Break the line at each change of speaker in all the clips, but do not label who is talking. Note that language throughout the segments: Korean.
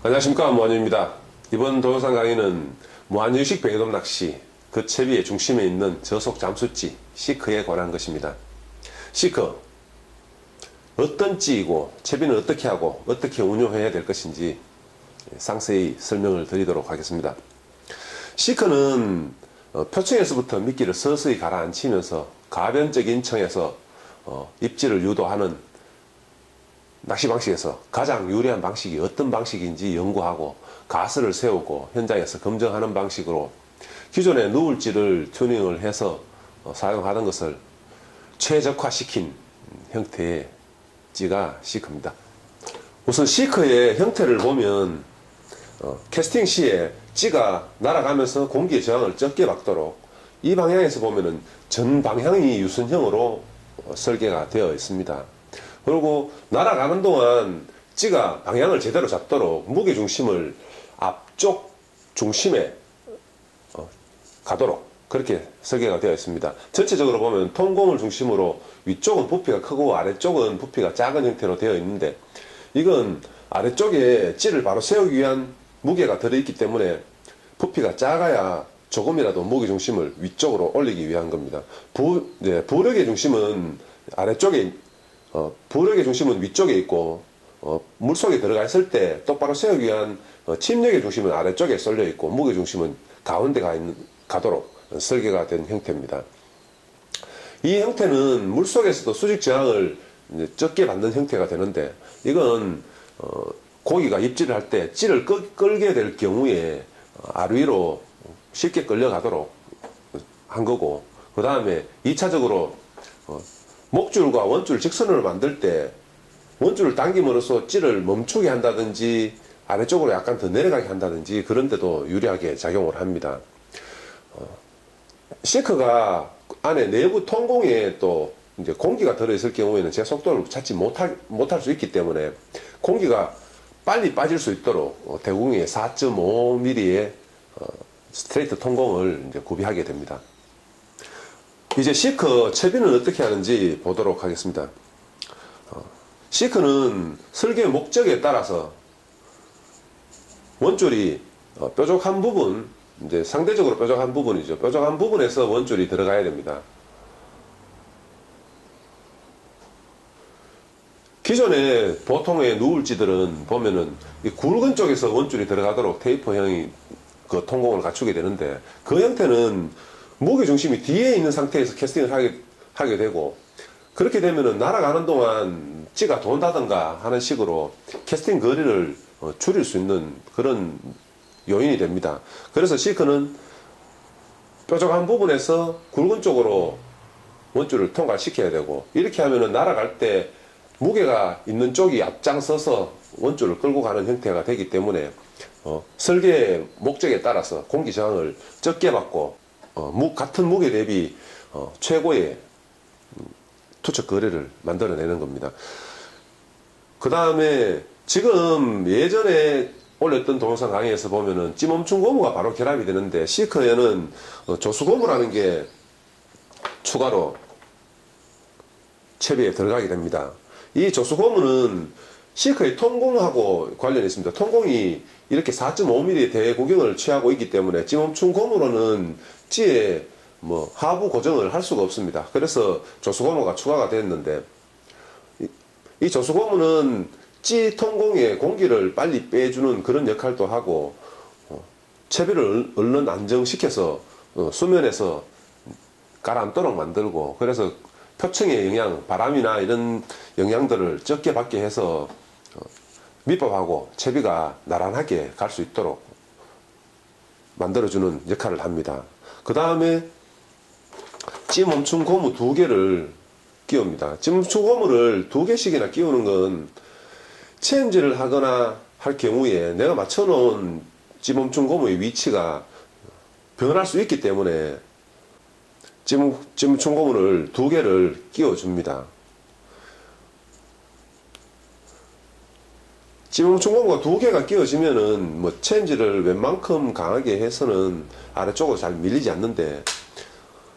안녕하십니까, 무한유입니다. 이번 동영상 강의는 무한유식 뱅에돔 낚시 그 채비의 중심에 있는 저속 잠수찌 시크에 관한 것입니다. 시크, 어떤 찌이고 채비는 어떻게 하고 어떻게 운용해야 될 것인지 상세히 설명을 드리도록 하겠습니다. 시크는 표층에서부터 미끼를 서서히 가라앉히면서 가변적인 청에서 입질을 유도하는 낚시 방식에서 가장 유리한 방식이 어떤 방식인지 연구하고 가설을 세우고 현장에서 검증하는 방식으로 기존의 누울질을 튜닝을 해서 사용하던 것을 최적화시킨 형태의 찌가 시크입니다. 우선 시크의 형태를 보면 캐스팅 시에 찌가 날아가면서 공기의 저항을 적게 받도록 이 방향에서 보면은 전 방향이 유선형으로 설계가 되어 있습니다. 그리고 날아가는 동안 찌가 방향을 제대로 잡도록 무게중심을 앞쪽 중심에 가도록 그렇게 설계가 되어 있습니다. 전체적으로 보면 통공을 중심으로 위쪽은 부피가 크고 아래쪽은 부피가 작은 형태로 되어 있는데, 이건 아래쪽에 찌를 바로 세우기 위한 무게가 들어있기 때문에 부피가 작아야 조금이라도 무게중심을 위쪽으로 올리기 위한 겁니다. 부력의 중심은 아래쪽에 부력의 중심은 위쪽에 있고 물속에 들어가 있을 때 똑바로 세우기 위한 침력의 중심은 아래쪽에 쏠려 있고 무게중심은 가운데 가도록 설계가 된 형태입니다. 이 형태는 물속에서도 수직 저항을 적게 받는 형태가 되는데, 이건 고기가 입질을 할 때 찌를 끌게 될 경우에 아래 위로 쉽게 끌려가도록 한 거고, 그 다음에 2차적으로 목줄과 원줄 직선으로 만들 때 원줄을 당김으로써 찌를 멈추게 한다든지 아래쪽으로 약간 더 내려가게 한다든지 그런 데도 유리하게 작용을 합니다. 시크가 안에 내부 통공에 또 이제 공기가 들어있을 경우에는 제 속도를 찾지 못할 수 있기 때문에 공기가 빨리 빠질 수 있도록 대궁에 4.5mm의 스트레이트 통공을 이제 구비하게 됩니다. 이제 시크 채비는 어떻게 하는지 보도록 하겠습니다. 시크는 설계 목적에 따라서 원줄이 뾰족한 부분, 이제 상대적으로 뾰족한 부분이죠. 뾰족한 부분에서 원줄이 들어가야 됩니다. 기존의 보통의 누울지들은 보면은 이 굵은 쪽에서 원줄이 들어가도록 테이퍼형이 그 통공을 갖추게 되는데, 그 형태는 무게중심이 뒤에 있는 상태에서 캐스팅을 하게 되고, 그렇게 되면은 날아가는 동안 찌가 돈다든가 하는 식으로 캐스팅 거리를 줄일 수 있는 그런 요인이 됩니다. 그래서 시크는 뾰족한 부분에서 굵은 쪽으로 원줄을 통과시켜야 되고, 이렇게 하면은 날아갈 때 무게가 있는 쪽이 앞장서서 원줄을 끌고 가는 형태가 되기 때문에 설계 목적에 따라서 공기 저항을 적게 받고 같은 무게 대비 최고의 투척 거리를 만들어내는 겁니다. 그 다음에 지금 예전에 올렸던 동영상 강의에서 보면은 찌멈춤 고무가 바로 결합이 되는데, 시크에는 조수 고무라는 게 추가로 채비에 들어가게 됩니다. 이 조수 고무는 시크의 통공하고 관련이 있습니다. 통공이 이렇게 4.5mm의 대구경을 취하고 있기 때문에 찌멈춤 고무로는 찌에 하부 고정을 할 수가 없습니다. 그래서 조수 고무가 추가가 됐는데, 이 조수 고무는 찌 통공에 공기를 빨리 빼주는 그런 역할도 하고 채비를 얼른 안정시켜서 수면에서 가라앉도록 만들고, 그래서 표층의 영향, 바람이나 이런 영향들을 적게 받게 해서 밑밥하고 채비가 나란하게 갈 수 있도록 만들어주는 역할을 합니다. 그 다음에 찌멈춤 고무 2개를 끼웁니다. 찌멈춤 고무를 2개씩이나 끼우는 건 체험질을 하거나 할 경우에 내가 맞춰놓은 찌멈춤 고무의 위치가 변할 수 있기 때문에 찌멈춤 고무를 2개를 끼워줍니다. 찌멈춤 고무가 2개가 끼워지면은 체험질을 웬만큼 강하게 해서는 아래쪽으로 잘 밀리지 않는데,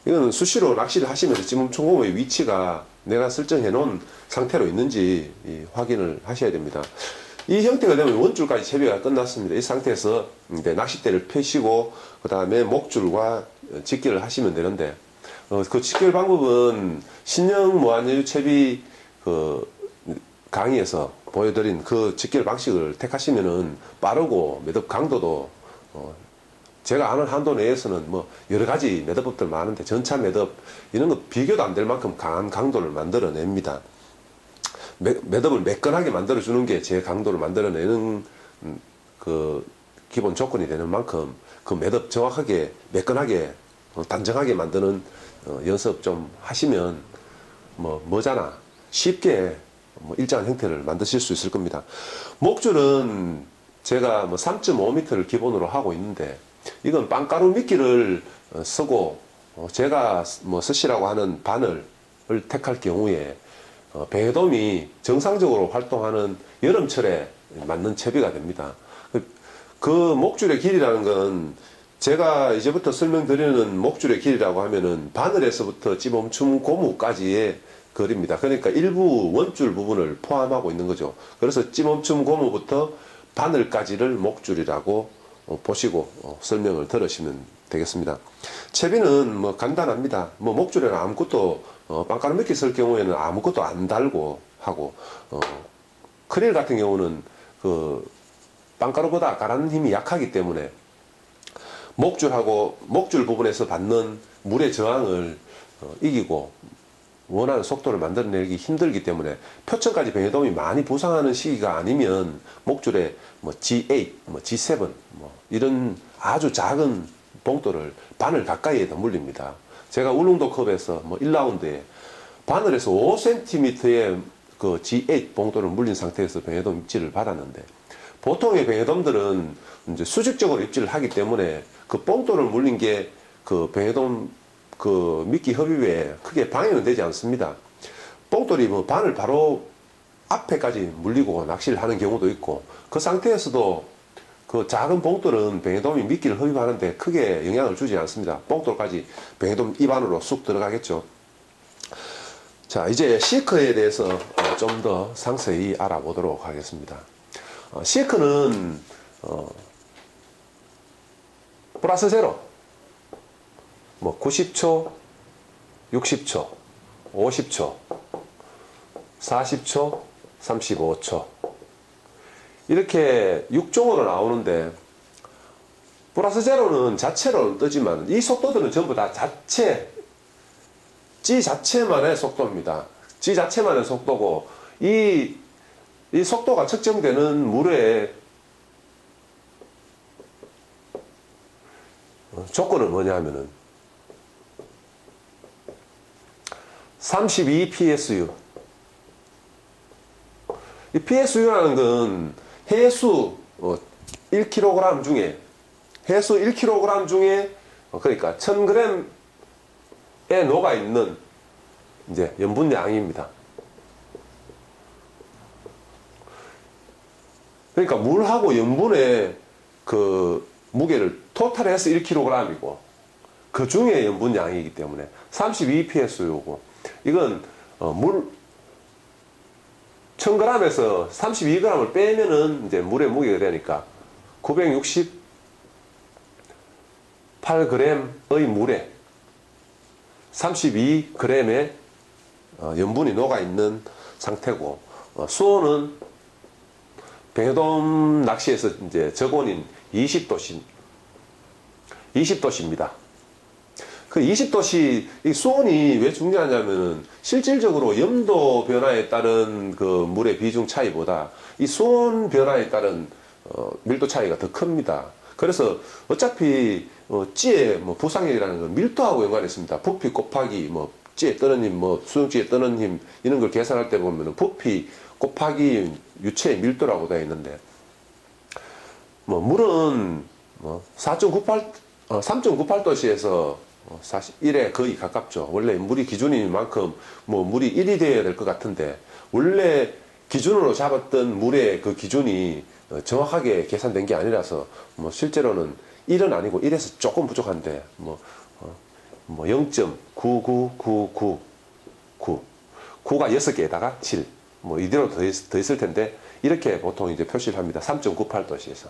이거는 수시로 낚시를 하시면서 찌멈춤 고무의 위치가 내가 설정해 놓은 상태로 있는지 확인을 하셔야 됩니다. 이 형태가 되면 원줄까지 채비가 끝났습니다. 이 상태에서 이제 낚싯대를 펴시고 그 다음에 목줄과 직결을 하시면 되는데 그 직결 방법은 신형 무한유 채비 그 강의에서 보여드린 그 직결 방식을 택하시면은 빠르고 매듭 강도도 제가 아는 한도 내에서는 뭐 여러 가지 매듭법들 많은데 전차 매듭 이런 거 비교도 안 될 만큼 강한 강도를 만들어냅니다. 매듭을 매끈하게 만들어주는 게 제 강도를 만들어내는 그 기본 조건이 되는 만큼 그 매듭 정확하게 매끈하게 단정하게 만드는 연습 좀 하시면 뭐잖아 쉽게 일정한 형태를 만드실 수 있을 겁니다. 목줄은 제가 3.5m를 기본으로 하고 있는데 이건 빵가루 미끼를 쓰고 제가 쓰시라고 하는 바늘을 택할 경우에 배해돔이 정상적으로 활동하는 여름철에 맞는 채비가 됩니다. 그 목줄의 길이라는 건 제가 이제부터 설명드리는 목줄의 길이라고 하면은 바늘에서부터 찌멈춤 고무까지의 거리입니다. 그러니까 일부 원줄 부분을 포함하고 있는 거죠. 그래서 찌멈춤 고무부터 바늘까지를 목줄이라고 보시고 설명을 들으시면 되겠습니다. 채비는 간단합니다. 목줄에는 아무것도 빵가루 미끼 쓸 경우에는 아무것도 안 달고 하고 크릴 같은 경우는 그 빵가루보다 가라앉는 힘이 약하기 때문에 목줄하고 목줄 부분에서 받는 물의 저항을 이기고 원하는 속도를 만들어내기 힘들기 때문에 표층까지 배해돔이 많이 부상하는 시기가 아니면 목줄에 G8, G7 이런 아주 작은 봉돌을 바늘 가까이에다 물립니다. 제가 울릉도 컵에서 1라운드에 바늘에서 5cm의 그 G8 봉돌을 물린 상태에서 배해돔 입질을 받았는데 보통의 배해돔들은 이제 수직적으로 입질을 하기 때문에 그 봉돌을 물린 게 그 배해돔 그 미끼 흡입에 크게 방해는 되지 않습니다. 봉돌이 바늘 바로 앞에까지 물리고 낚시를 하는 경우도 있고 그 상태에서도 그 작은 봉돌은 배해돔이 미끼를 흡입하는데 크게 영향을 주지 않습니다. 봉돌까지 배해돔 입 안으로 쑥 들어가겠죠. 자, 이제 시크에 대해서 좀 더 상세히 알아보도록 하겠습니다. 시크는 플러스 제로 90초, 60초, 50초, 40초, 35초 이렇게 6종으로 나오는데 플러스 제로는 자체로는 뜨지만 이 속도들은 전부 다 G 자체만의 속도입니다. G 자체만의 속도고 이 속도가 측정되는 물의 조건은 뭐냐 하면은 32 PSU. 이 PSU라는 건 해수 1kg 중에 해수 1kg 중에 그러니까 1000g에 녹아 있는 이제 염분량입니다. 그러니까 물하고 염분의 그 무게를 토탈해서 1kg이고 그 중에 염분량이기 때문에 32 PSU고 이건 물 1000g에서 32g을 빼면은 이제 물의 무게가 되니까 968g의 물에 32g의 염분이 녹아 있는 상태고 수온은 배해돔 낚시에서 이제 저온인 20도씨입니다. 그 20도씨 이 수온이 왜 중요하냐면은 실질적으로 염도 변화에 따른 그 물의 비중 차이보다 이 수온 변화에 따른 밀도 차이가 더 큽니다. 그래서 어차피 찌의 부상력이라는 건 밀도하고 연관이 있습니다. 부피 곱하기 찌에 뜨는 힘, 수중찌에 뜨는 힘 이런 걸 계산할 때 보면은 부피 곱하기 유체의 밀도라고 되어 있는데 물은 3.98도씨에서 사실 1에 거의 가깝죠. 원래 물이 기준인 만큼 물이 1이 되어야 될 것 같은데 원래 기준으로 잡았던 물의 그 기준이 정확하게 계산된 게 아니라서 실제로는 1은 아니고 1에서 조금 부족한데 0.99999 9가 6개에다가 7 뭐 이대로 더 있을 텐데 이렇게 보통 이제 표시를 합니다. 3.98도씨에서.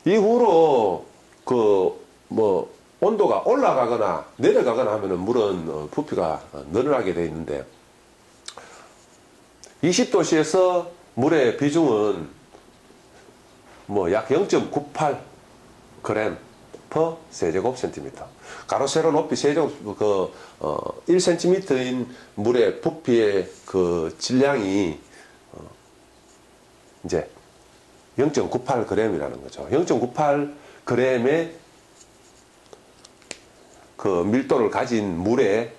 이후로 그 뭐 온도가 올라가거나 내려가거나 하면은 물은 부피가 늘어나게 되어 있는데 20도씨에서 물의 비중은 뭐 약 0.98g per 세제곱센티미터. 가로 세로 높이 세제곱 1cm인 물의 부피의 그 질량이 이제 0.98g이라는 거죠. 0.98g의 그 밀도를 가진 물에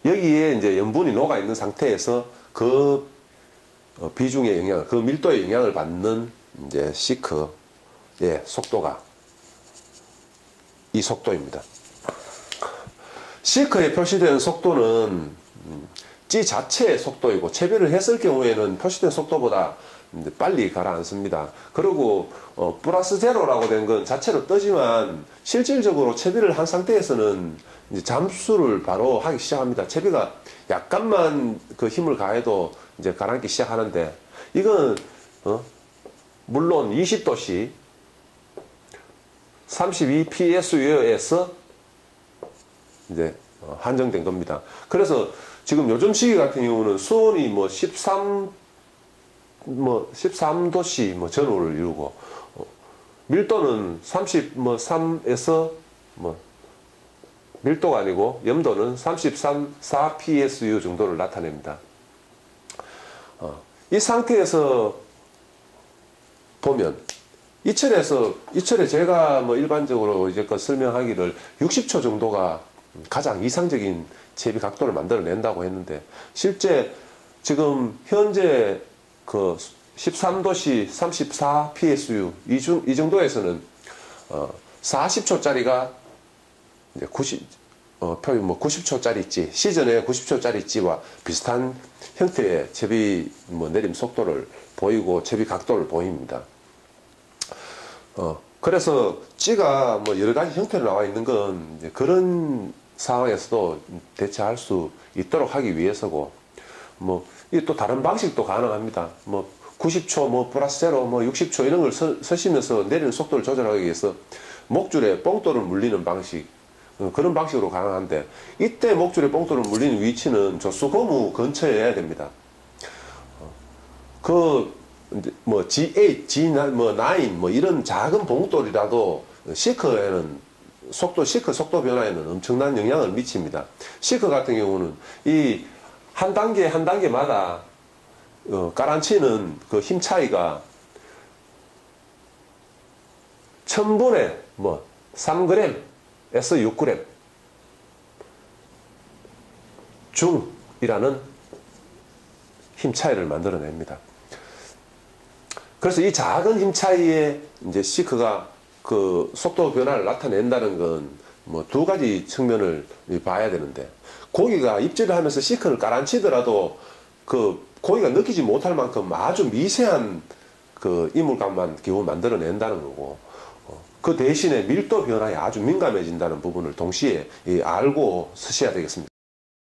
여기에 이제 염분이 녹아 있는 상태에서 그 비중의 영향, 그 밀도의 영향을 받는 이제 시크의 속도가 이 속도입니다. 시크에 표시되는 속도는 찌 자체의 속도이고 채비를 했을 경우에는 표시된 속도보다 빨리 가라앉습니다. 그리고 플러스 제로라고 된 건 자체로 뜨지만 실질적으로 채비를 한 상태에서는 이제 잠수를 바로 하기 시작합니다. 채비가 약간만 그 힘을 가해도 이제 가라앉기 시작하는데 이건 물론 20도씨 32psu에서 이제 한정된 겁니다. 그래서 지금 요즘 시기 같은 경우는 수온이 뭐 13도씨 뭐 전후를 이루고 밀도는 33에서 뭐 밀도가 아니고 염도는 4psu 정도를 나타냅니다. 이 상태에서 보면 이철에 제가 뭐 일반적으로 이제껏 설명하기를 60초 정도가 가장 이상적인 채비 각도를 만들어낸다고 했는데 실제 지금 현재 그 13도씨 34psu 이 정도에서는 40초짜리가 이제 90초짜리 찌, 시전의 90초짜리 찌와 비슷한 형태의 채비 뭐 내림 속도를 보이고 채비 각도를 보입니다. 그래서 찌가 뭐 여러 가지 형태로 나와 있는 건 이제 그런 상황에서도 대체할 수 있도록 하기 위해서고, 뭐, 이게 또 다른 방식도 가능합니다. 뭐, 90초, 뭐, 플러스 제로, 뭐, 60초 이런 걸 쓰시면서 내리는 속도를 조절하기 위해서 목줄에 뽕돌을 물리는 방식, 그런 방식으로 가능한데, 이때 목줄에 뽕돌을 물리는 위치는 조수 고무 근처에 해야 됩니다. 뭐, G8, G9, 뭐, 9, 뭐, 이런 작은 봉돌이라도 시크에는 시크 속도 변화에는 엄청난 영향을 미칩니다. 시크 같은 경우는 이 한 단계 한 단계마다 가라앉히는 그 힘 차이가 1000분의 뭐 3g에서 6g 중이라는 힘 차이를 만들어냅니다. 그래서 이 작은 힘 차이에 이제 시크가 그 속도 변화를 나타낸다는 건 뭐 두 가지 측면을 봐야 되는데, 고기가 입질을 하면서 시크를 가라앉히더라도 그 고기가 느끼지 못할 만큼 아주 미세한 그 이물감만 겨우 만들어낸다는 거고, 그 대신에 밀도 변화에 아주 민감해진다는 부분을 동시에 알고 쓰셔야 되겠습니다.